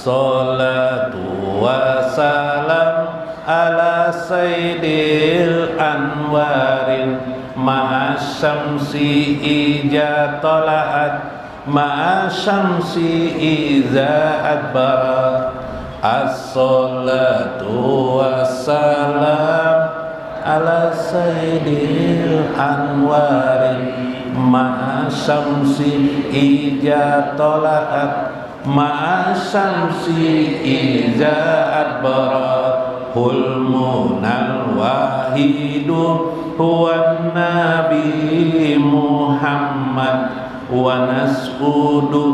As-salatu wassalam ala sayyidil anwarin ma'asyamsi ija tola'at ma'asyamsi iza adbarat. As-salatu wassalam ala sayyidil anwarin ma'asyamsi ija tola'at ma'asyamsi iza adbarat. Hulmunal wahidu huwan nabi Muhammad wa nas'udu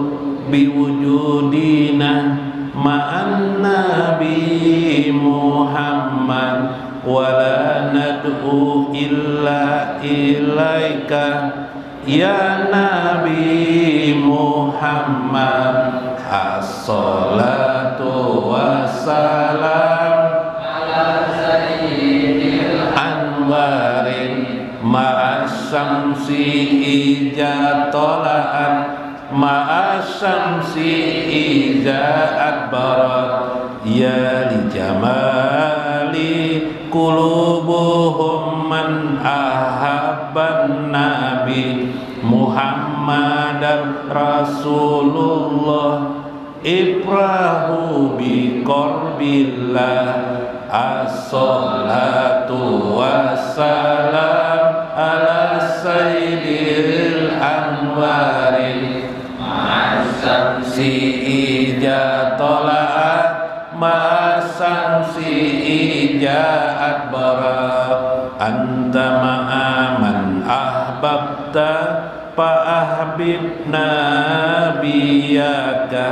biwujudina ma'an nabi Muhammad wa la nad'u illa ilaika ya nabi Muhammad. As-salatu wassalam ala sayyidil anwarin ma'asyamsi ija tola'at ma'asyamsi iza adbarat. Ya li jamali qulubuhum man ahabban nabi Muhammadan Rasulullah ibrahu bi qarbillah. As-salatu wassalam ala sayyidil anwarin ma'asyamsi ija tola'at ma'asyamsi ija adbarat. Anta ma'aman ahbabta fa'ahbib nabiyaka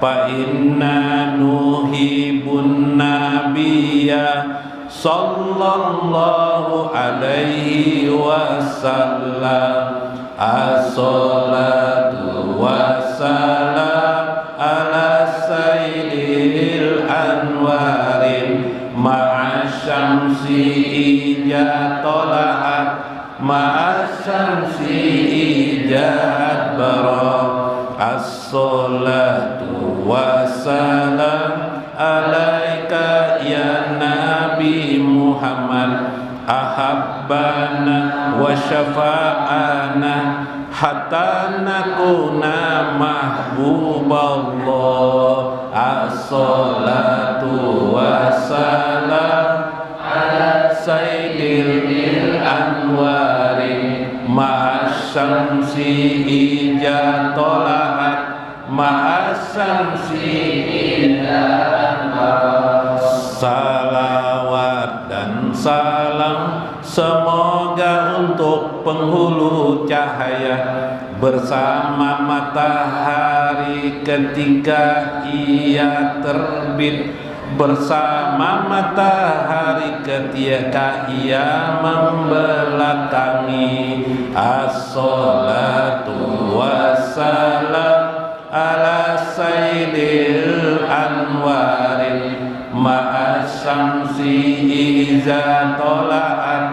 fa inna nuhibun nabiyya sallallahu alaihi wasallam. As-salatu wassalam ala sayyidil anwarin ma'asyamsi ija tola'at ma'asyamsi ija adbarat. As-salatu wassalam alaika ya nabi Muhammad ahabbana wa syafa'ana hatta nakuna mahbuballah. As-salatu wassalam ala sayyidil anwarin ma'asyamsi ija tola'at ma'asyamsi ija adbarat. Salawat dan salam semoga untuk penghulu cahaya bersama matahari ketika ia terbit, bersama matahari ketika ia membelakangi. As-salatu wassalam ala sayyidil anwarin ma'asyamsi iza tola'at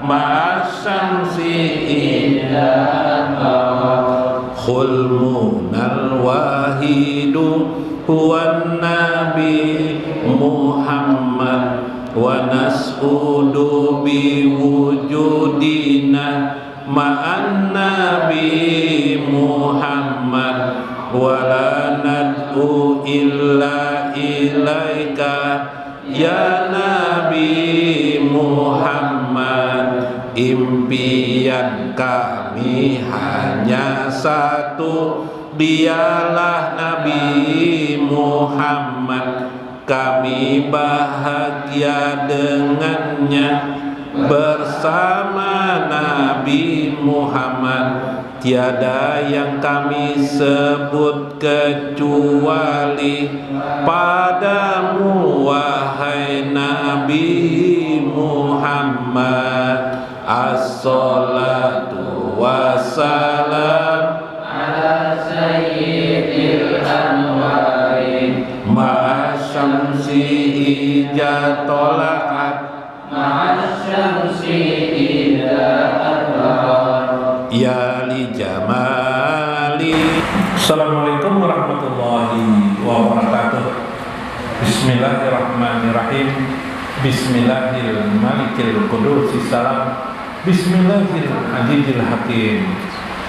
ma'asyamsi iza adbarat. Khulmunal wahidu huwan nabi Muhammad wa nas'udu biwujudina ma'an nabi Muhammad wa la nad'u illa ilaika ya nabi Muhammad. Impian kami hanya satu, dialah Nabi Muhammad. Kami bahagia dengannya bersama Nabi Muhammad. Tiada yang kami sebut kecuali padamu wahai Nabi Muhammad. As-salatu wassalam ala sayyidil anwarin ma'asyamsi ija tola'at ma'asyamsi ija adbarat. Ya li jamali. Assalamualaikum warahmatullahi wabarakatuh. Bismillahirrahmanirrahim. Bismillahirrahmanirrahim. Qudusis salam. Bismillahirrahmanirrahim. Hakim.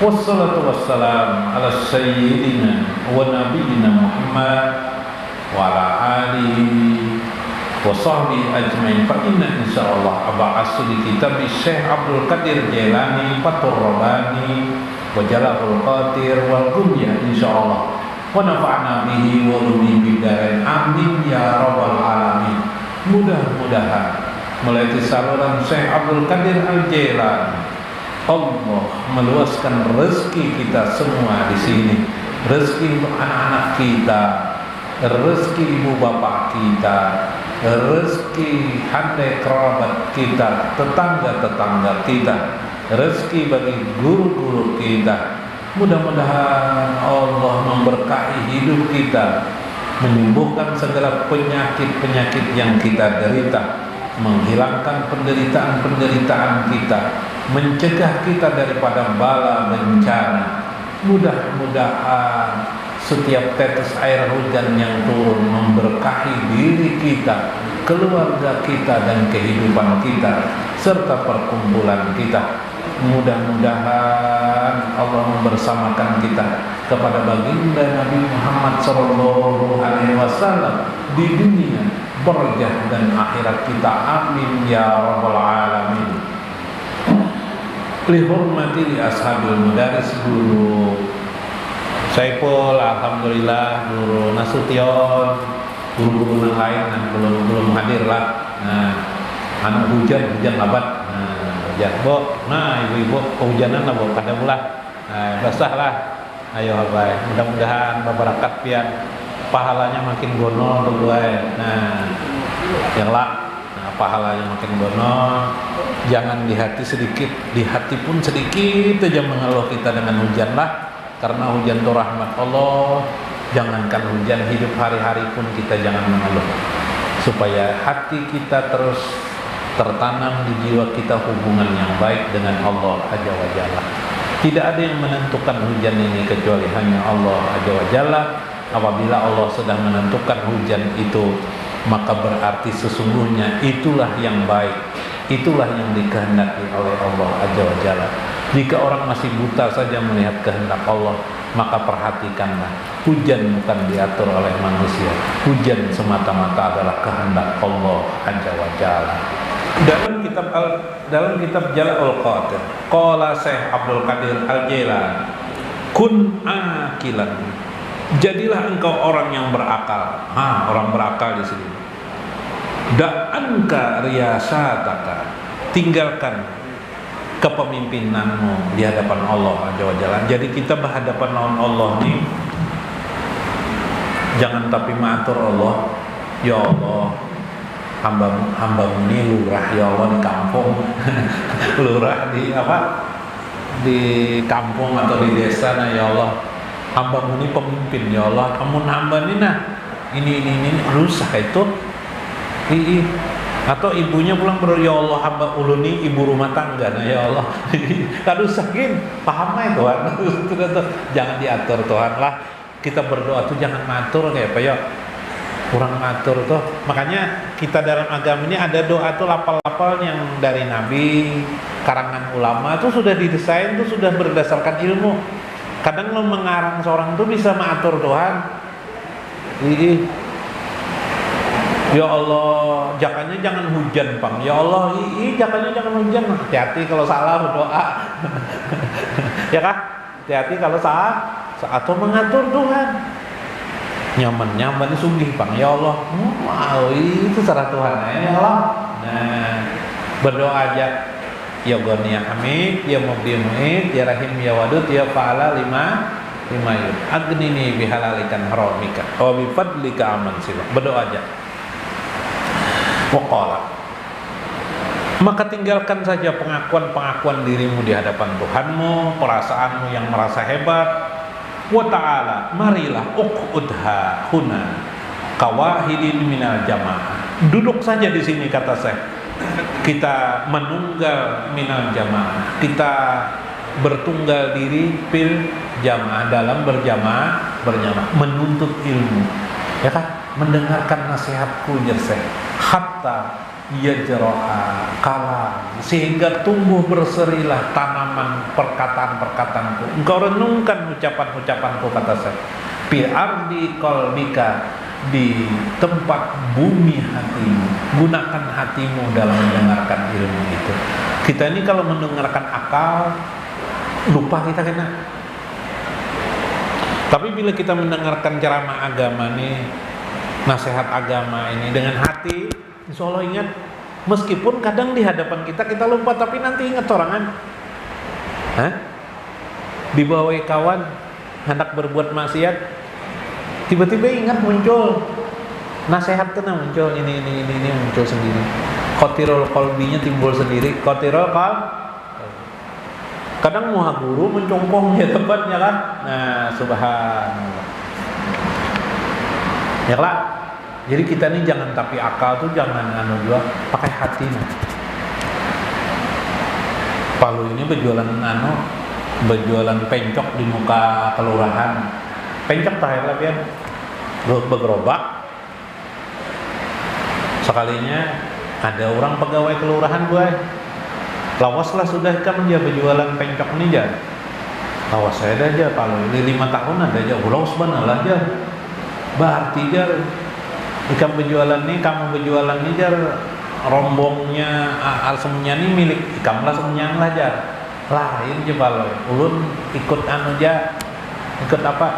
Wassalatu wassalam ala sayyidina wa nabiyina Muhammad wa ala alihi wa sahbihi ajmain. Fa inna insyaallah aba asli kitab Syekh Abdul Qadir Jailani Fathur Rabbani wa Jalalatul Qadir wal Gunyah insyaallah. Wa nafa'na bihi wa ulumi bidarain amin ya rabbal alamin. Mudah-mudahan melalui saluran Syekh Abdul Qadir Al-Jailani Allah meluaskan rezeki kita semua di sini, rezeki untuk anak-anak kita, rezeki ibu bapak kita, rezeki handai kerabat kita, tetangga-tetangga kita, rezeki bagi guru-guru kita. Mudah-mudahan Allah memberkahi hidup kita, menyembuhkan segala penyakit-penyakit yang kita derita, menghilangkan penderitaan-penderitaan kita, mencegah kita daripada bala bencana. Mudah-mudahan setiap tetes air hujan yang turun memberkahi diri kita, keluarga kita dan kehidupan kita serta perkumpulan kita. Mudah-mudahan Allah membersamakan kita kepada baginda Nabi Muhammad SAW di dunia, barjah dan akhirat kita. Amin ya rabbal alamin. Lihormati li ashabil mudaris guru Saiful, alhamdulillah, guru Nasution, guru-guru yang lain yang belum hadir lah. Nah, anak hujan lebat. Hujan, Bo. Nah, ibu-ibu kehujanan lah, Bo. Pada mulai. Nah, basah lah. Ayo, baik. Mudah-mudahan berakat pian pahalanya makin gonol tuh, Nah, yang lah. Nah, pahalanya makin gonol. Jangan di hati sedikit, di hati pun sedikit aja mengeluh kita dengan hujan lah. Karena hujan itu rahmat Allah. Jangankan hujan, hidup hari-hari pun kita jangan mengeluh. Supaya hati kita terus tertanam di jiwa kita hubungan yang baik dengan Allah Azza wa Jalla. Tidak ada yang menentukan hujan ini kecuali hanya Allah Azza wa Jalla. Apabila Allah sedang menentukan hujan itu, maka berarti sesungguhnya itulah yang baik, itulah yang dikehendaki oleh Allah Azza wa Jalla. Jika orang masih buta saja melihat kehendak Allah, maka perhatikanlah, hujan bukan diatur oleh manusia. Hujan semata-mata adalah kehendak Allah Azza wa Jalla. Dalam kitab Jalalatul Qadir, qala Syekh Abdul Qadir Al-Jailani, kun akilan. Jadilah engkau orang yang berakal. Orang berakal di sini. Da'anka riyasataka. Tinggalkan kepemimpinanmu di hadapan Allah Azza wa Jalla. Jadi kita berhadapan lawan Allah nih, jangan tapi mengatur Allah, ya Allah, hambamu ini lurah ya Allah di kampung, lurah di di kampung atau di desa, nah ya Allah, hambamu ini pemimpin ya Allah, kamu hamba ini ini rusak itu, atau ibunya pulang ya Allah, hamba ulun ini ibu rumah tangga, nah ya Allah, kan rusakin, paham ya Tuhan, jangan diatur Tuhan lah, kita berdoa tuh jangan ngatur kayak apa ya. Kurang ngatur tuh. Makanya kita dalam agama ini ada doa tuh lapal-lapal yang dari Nabi, karangan ulama tuh sudah didesain tuh sudah berdasarkan ilmu. Kadang lo mengarang seorang tuh bisa mengatur Tuhan. Ya Allah, jakanya jangan hujan, Bang. Ya Allah, jakanya jangan hujan. Hati-hati kalau salah berdoa. Ya kah? Hati-hati kalau salah atau mengatur Tuhan. Nyaman sungguh Bang, ya Allah, wow, itu serah Tuhan ya Allah. Nah, berdoa aja, ya Ghani ya Hamid, ya Mubdi Mu'id, ya Rahim ya Wadud, ya Fa'ala lima yud, agnini bihalalikan haramika wa bifadlika aman sila. Berdoa aja. Waqala, maka tinggalkan saja pengakuan dirimu di hadapan Tuhanmu, perasaanmu yang merasa hebat. Wa ta'ala, marilah uqudha huna kawahidin minal jamaah. Duduk saja di sini, kata saya. Kita menunggal minal jamaah. Kita bertunggal diri fil jamaah, dalam berjamaah menuntut ilmu. Ya kan? mendengarkan nasihatku jerseh hatta yajra'a kalam, sehingga tumbuh berserilah tanaman perkataan-perkataanku. Engkau renungkan ucapan-ucapanku, kata saya, fi ardi qalbika, di tempat bumi hatimu. Gunakan hatimu dalam mendengarkan ilmu itu. Kita ini kalau mendengarkan akal lupa kita kena. Tapi bila kita mendengarkan ceramah agama nih, nasihat agama ini dengan hati, insya Allah ingat. Meskipun kadang di hadapan kita lupa, tapi nanti ingat orangan. Dibawai kawan hendak berbuat maksiat, tiba-tiba ingat muncul nasihat kena muncul ini muncul sendiri. Khotirul qalbinya timbul sendiri. Khotirul qalb. Kadang muha guru mencongkong ya tempatnya kan. Nah, subhanallah. Ya lah. Jadi kita ini jangan tapi akal tuh jangan juga pakai hati. Palu ini berjualan pencok di muka kelurahan. Pencok terakhir lah ya. Bergerobak. Sekalinya ada orang pegawai kelurahan gue. Lawas lah sudah kan dia berjualan pencok nih aja. Lawas saya ada aja palu ini 5 tahun ada aja. Lawas benar lah aja. Berarti aja. Ikan berjualan nih, kamu berjualan nih jar rombongnya alsemnya nih milik ikam lah semuanya lah jar. Lain je baloi. Ulun ikut ikut apa?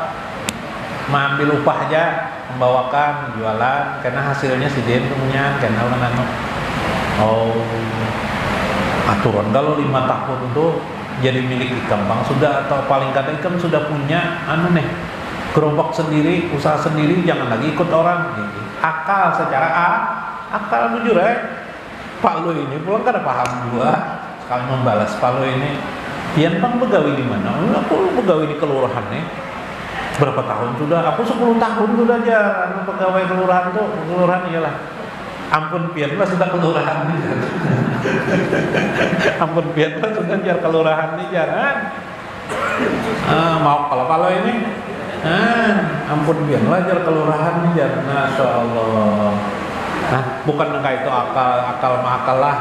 Mengambil upah aja, membawakan jualan karena hasilnya si den punya karena orang aturan kalau 5 tahun tuh jadi milik ikam bang sudah atau paling kata ikam sudah punya gerobak sendiri, usaha sendiri, jangan lagi ikut orang. Akal secara akal jujur Pak Lo ini pulang kada paham gua sekali membalas Pak Lo ini pian bang begawi di mana? Aku begawi di kelurahan nih berapa tahun sudah? Aku 10 tahun sudah aja pegawai kelurahan tuh kelurahan iyalah. Ampun pian lah sudah kelurahan nih ampun pian lah sudah jar kelurahan nih jaran mau kalau ini ampun biar belajar kelurahan nih jar. Masya Allah. Nah, bukan engkau itu akal lah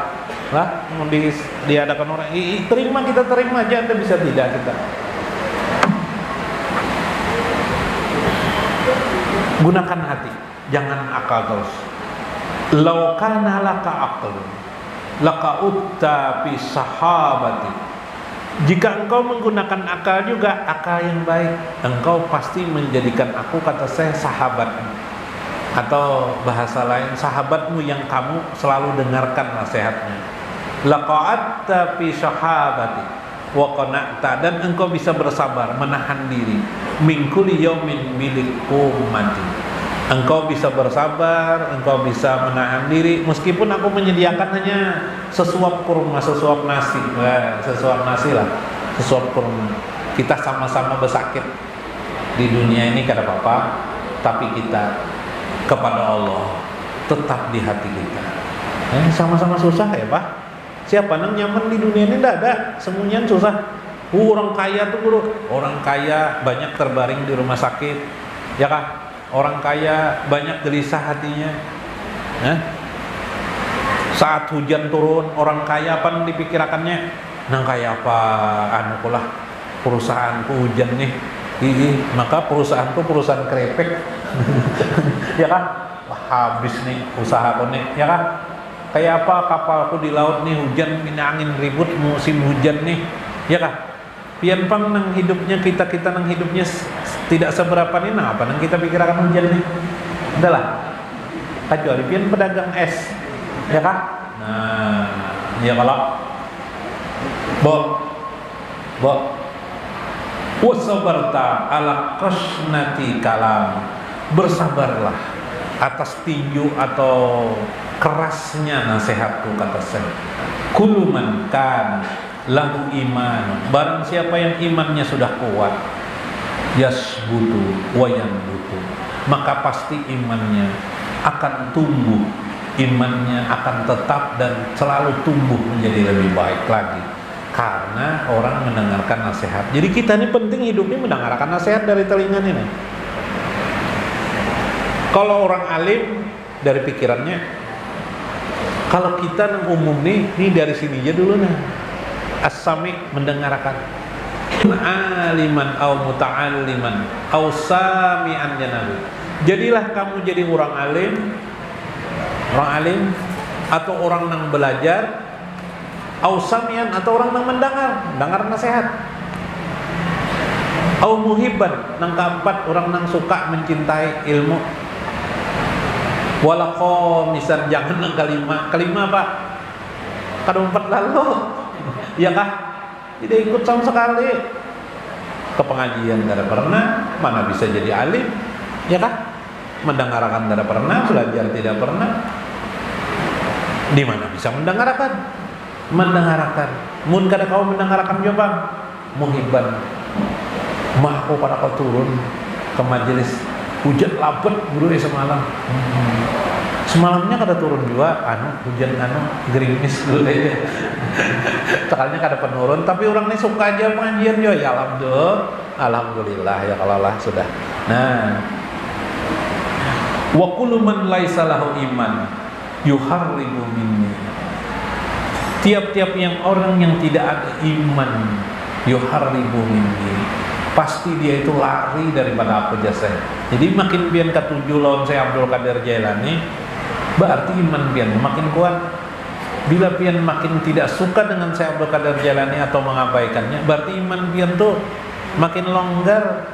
diadakan orang. Kita terima aja, Anda bisa tidak kita. Gunakan hati, jangan akal terus. Lau kana laka aql laka utta fi sahabati. Jika engkau menggunakan akal juga, akal yang baik, engkau pasti menjadikan aku, kata saya, sahabatmu. Atau bahasa lain, sahabatmu yang kamu selalu dengarkan nasihatnya. Laqa'atta fi sahabati wa qana'ta, dan engkau bisa bersabar, menahan diri. Min kulli yaumin milik ummati. Engkau bisa bersabar, engkau bisa menahan diri meskipun aku menyediakan hanya sesuap kurma, sesuap nasi lah, sesuap kurma. Kita sama-sama bersakit di dunia ini kada apa-apa, tapi kita kepada Allah tetap di hati kita. Sama-sama susah ya Pak. Siapa yang nyaman di dunia ini? Tidak ada, semuanya susah. Orang kaya tuh guru, orang kaya banyak terbaring di rumah sakit, ya kah? Orang kaya banyak gelisah hatinya. Saat hujan turun, orang kaya apa yang dipikirkannya? Nang kaya apa? Kulah perusahaanku hujan nih. Maka perusahaanku perusahaan kerepek. Ya kan? Wah, habis nih usahaku nih, ya kan? Kayak apa kapalku di laut nih hujan, ini angin ribut musim hujan nih. Ya kan? Pian pang nang hidupnya kita nang hidupnya tidak seberapa nih, nah apa nang kita pikirkan hujan nih? Udahlah, kecuali pian pedagang es, ya kan? Nah, ya kalau wasabarta ala qasnati kalam, bersabarlah atas tinju atau kerasnya nasihatku, kata saya. Kuluman kan lahu iman, barang siapa yang imannya sudah kuat, yasbutu wa yanbutu, maka pasti imannya akan tumbuh, imannya akan tetap dan selalu tumbuh menjadi lebih baik lagi karena orang mendengarkan nasihat. Jadi kita ini penting hidupnya mendengarkan nasihat dari telinga ini. Kalau orang alim dari pikirannya, kalau kita umum nih dari sini aja dulu nah. As-sami mendengarkan. Aliman au muta'alliman au sami'an janabi. Jadilah kamu jadi orang alim atau orang yang belajar, au sami'an atau orang yang mendengar nasihat. Au muhibban, yang keempat orang yang suka mencintai ilmu. Walaqo misal jangan yang kelima Pak. Keempat lalu ya kah? Tidak ikut sama sekali ke pengajian, tidak pernah, mana bisa jadi alim, ya kah? Mendengarkan tidak pernah, belajar tidak pernah, di mana bisa mendengarkan? Mun kada kau mendengarkan coba, muhibban, mah kau pada kau turun ke majelis hujan lapet buru semalam. Semalamnya kada turun juga hujan gerimis dulu aja. Tekalnya kada penurun, tapi orang ini suka aja pengajian yo ya alhamdulillah ya kalau lah sudah. Nah, wa kullu man laisa lahu iman yuharribu minni. Tiap-tiap yang orang yang tidak ada iman yuharribu minni, pasti dia itu lari daripada apa jasa. Jadi makin pian ketujuh lawan saya Abdul Qadir Jailani, berarti iman pian makin kuat. Bila pian makin tidak suka dengan saya Abdul Qadir Jailani atau mengabaikannya, berarti iman pian tuh makin longgar.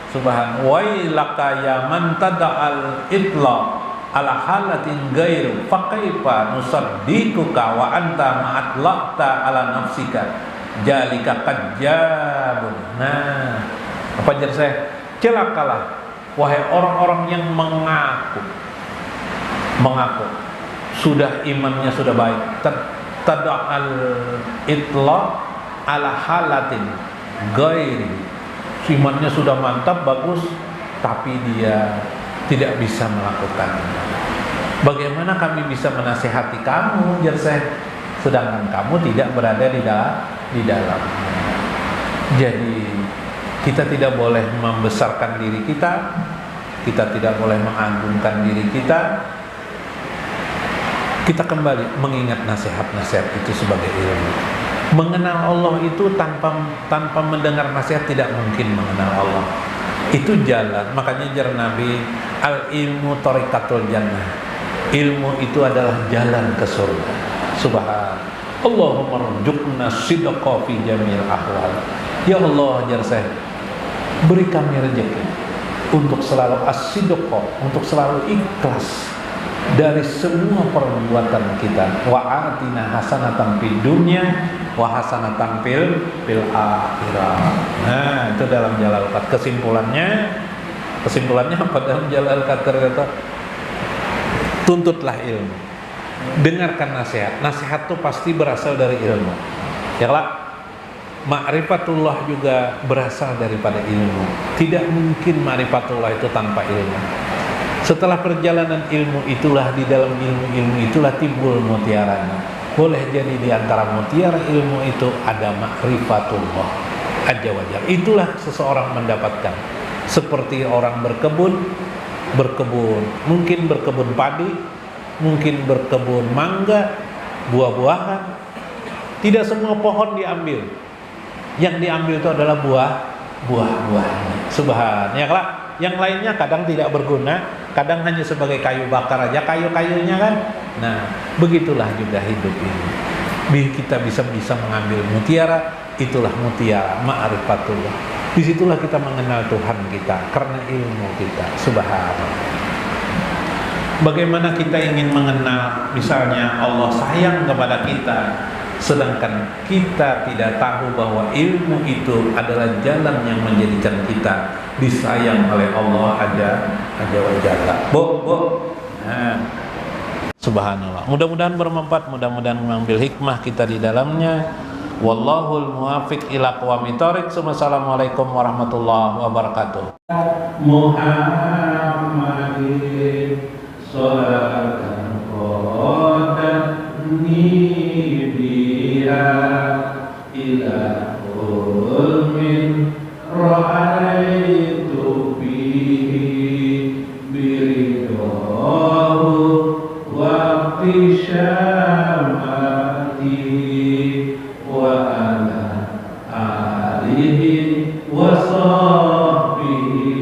Subhan wa ilaka ya man tada'al itla ala halatin ghairu fa kaifa nusaddiquka wa anta ma'atlaqta ala nafsika jalika kajjabun. Nah, apa jar saya? Celakalah wahai orang-orang yang mengaku sudah imannya sudah baik, tada'al itla ala halatin ghairi, imannya sudah mantap bagus, tapi dia tidak bisa melakukan. Bagaimana kami bisa menasihati kamu, jar saya, sedangkan kamu tidak berada di dalam. Jadi kita tidak boleh membesarkan diri kita tidak boleh mengagungkan diri kita. Kita kembali mengingat nasihat-nasihat itu sebagai ilmu. Mengenal Allah itu tanpa mendengar nasihat tidak mungkin mengenal Allah. Itu jalan. Makanya jar Nabi, al ilmu thariqatul jannah. Ilmu itu adalah jalan ke surga. Subhan. Allahumma rzuqna sidqa fi jamil ahwal. Ya Allah, jar saya, beri kami rezeki untuk selalu as-sidqa, untuk selalu ikhlas dari semua perbuatan kita. Wa atina hasanatan fid dunya wa hasanatan fil akhirah. Nah, itu dalam Jalal Qadar. Kesimpulannya apa dalam Jalal Qadar kata? Tuntutlah ilmu. Dengarkan nasihat. Nasihat itu pasti berasal dari ilmu. Ya lah. Ma'rifatullah juga berasal daripada ilmu. Tidak mungkin ma'rifatullah itu tanpa ilmu. Setelah perjalanan ilmu itulah, di dalam ilmu itulah timbul mutiaranya. Boleh jadi di antara mutiara ilmu itu ada ma'rifatullah azza wa jalla. Itulah seseorang mendapatkan. Seperti orang berkebun, mungkin berkebun padi, mungkin berkebun mangga, buah-buahan. Tidak semua pohon diambil. Yang diambil itu adalah buah-buahnya. Subhanallah. Yang lainnya kadang tidak berguna, kadang hanya sebagai kayu bakar aja, kayu-kayunya kan. Nah, begitulah juga hidup ini. Kita bisa mengambil mutiara, itulah mutiara ma'rifatullah. Disitulah kita mengenal Tuhan kita karena ilmu kita. Subhanallah. Bagaimana kita ingin mengenal, misalnya Allah sayang kepada kita, sedangkan kita tidak tahu bahwa ilmu itu adalah jalan yang menjadikan kita disayang oleh Allah azza wa jalla. Nah, subhanallah. Mudah-mudahan bermanfaat, mudah-mudahan mengambil hikmah kita di dalamnya. Wallahul muwaffiq ila aqwamit thoriq. Wassalamualaikum warahmatullahi wabarakatuh. Muhammadin sholatan qadatni biha ila ulmin ra'aitu bihi biri syamati wa ala alihi wa sahbihi.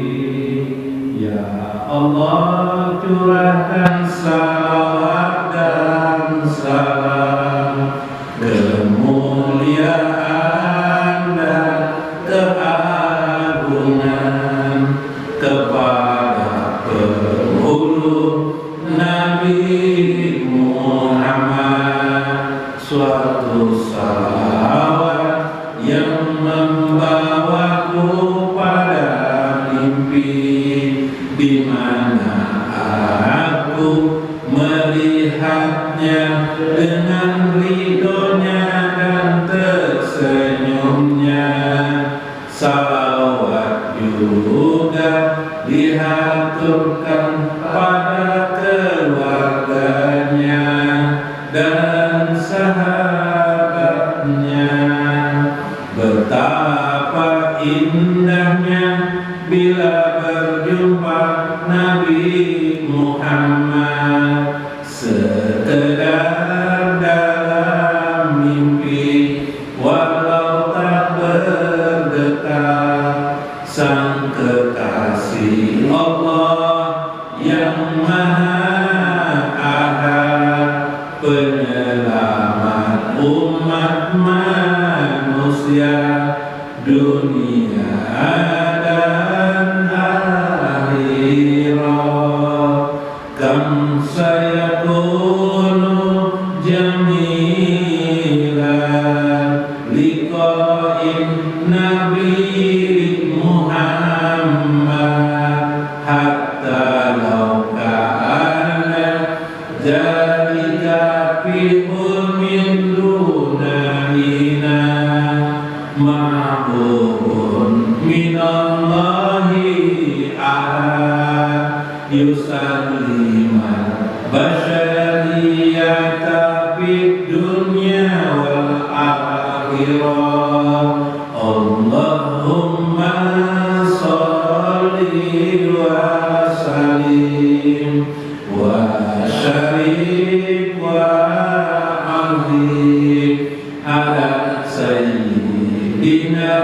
Ya Allah, curahkan salawat dan salam, kemuliaan dan keagungan kepada penghulu Nabi Muhammad. Suatu salawat yang membawaku pada mimpi, di mana aku melihatnya dengan ridhonya dan tersenyumnya. Salawat juga dihaturkan pada keluarganya dan sahabatnya. Betapa indahnya bila berjumpa Nabi Muhammad, sekedar dalam mimpi, walau tak berdekat. Sang kekasih Allah yang Maha Ahad, penyelamat umat manusia, dunia dan akhirat. Kam sayakunu jamilan liqa'in Nabi Muhammad, hatta law kana jalika fi min dunina ma'budun minallahi ahad, yusalliman basyariyata fid dunya wal akhirah. Allahumma sholli wa sallim wa sharif wa azim ala sayyidina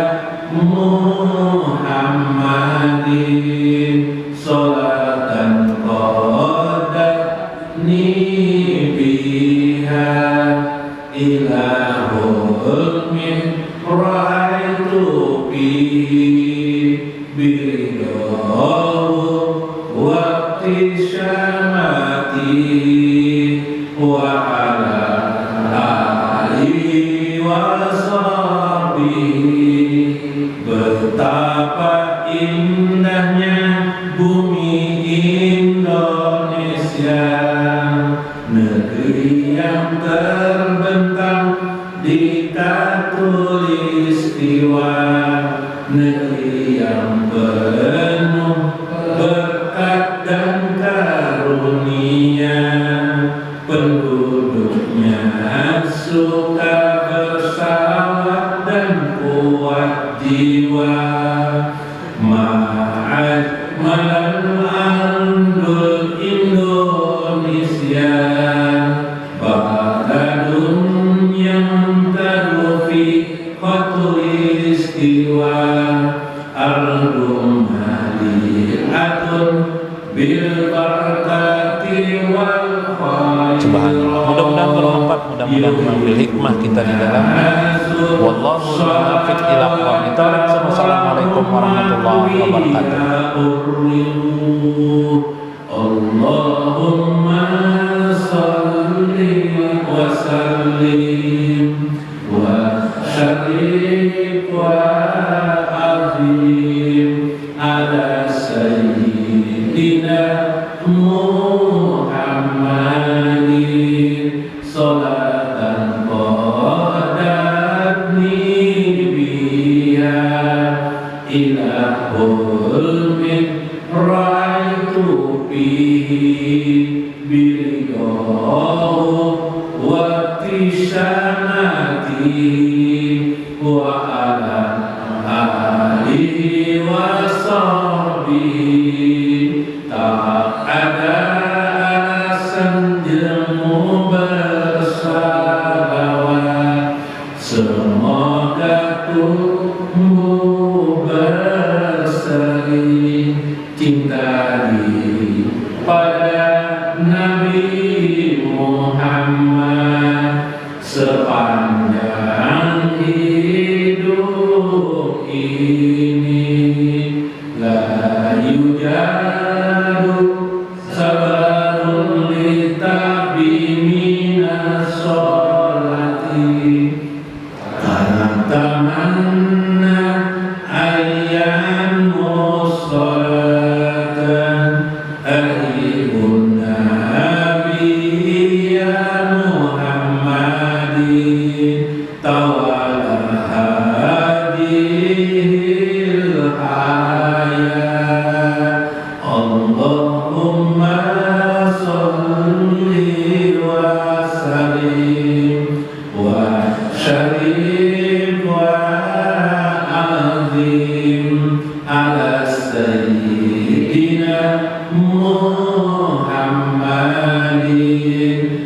Muhammadin, sholatan qadatni biha ilahul min ra'aitu bihi biridhahu wa tishamati wa ala alihi wa sahbihi. Betapa indahnya bumi Indonesia, negeri yang terbentang di khatulistiwa, negeri yang penuh berkat dan karunia. Penduduknya suka bersalawat dan kuat jiwa. Ma'ajmal andul Indonesia, baladun yang tadufi khatulistiwa, ardum mali'atun bil barakati wal khair. Subhanallah. Mudah-mudahan bermanfaat, mudah-mudahan mengambil hikmah kita di dalamnya. Wallahu muwaffiq ila aqwamit thoriq. Wassalamualaikum warahmatullahi wabarakatuh. Allahumma salli wa sallim wa sharif wa azim ala sayyidina Muhammadin, sholatan qadatni biha ilahul min ra'aitu bihi biridhahu wa tishamati wa ala alihi wa sahbihi. Tak ada alasan jemu kepada Nabi Muhammad sepanjang hidup ini. La yujadu sabarun litabi minas sholati tamanna ayyan musholatan ahibun nabiyya Muhammadin tawala hadihil hayat. Allahumma salli wa sallim wa sharif wa azim ala sayyidina Muhammadin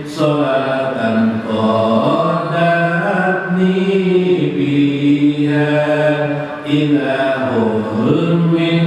salatan qadatni biha ilahul min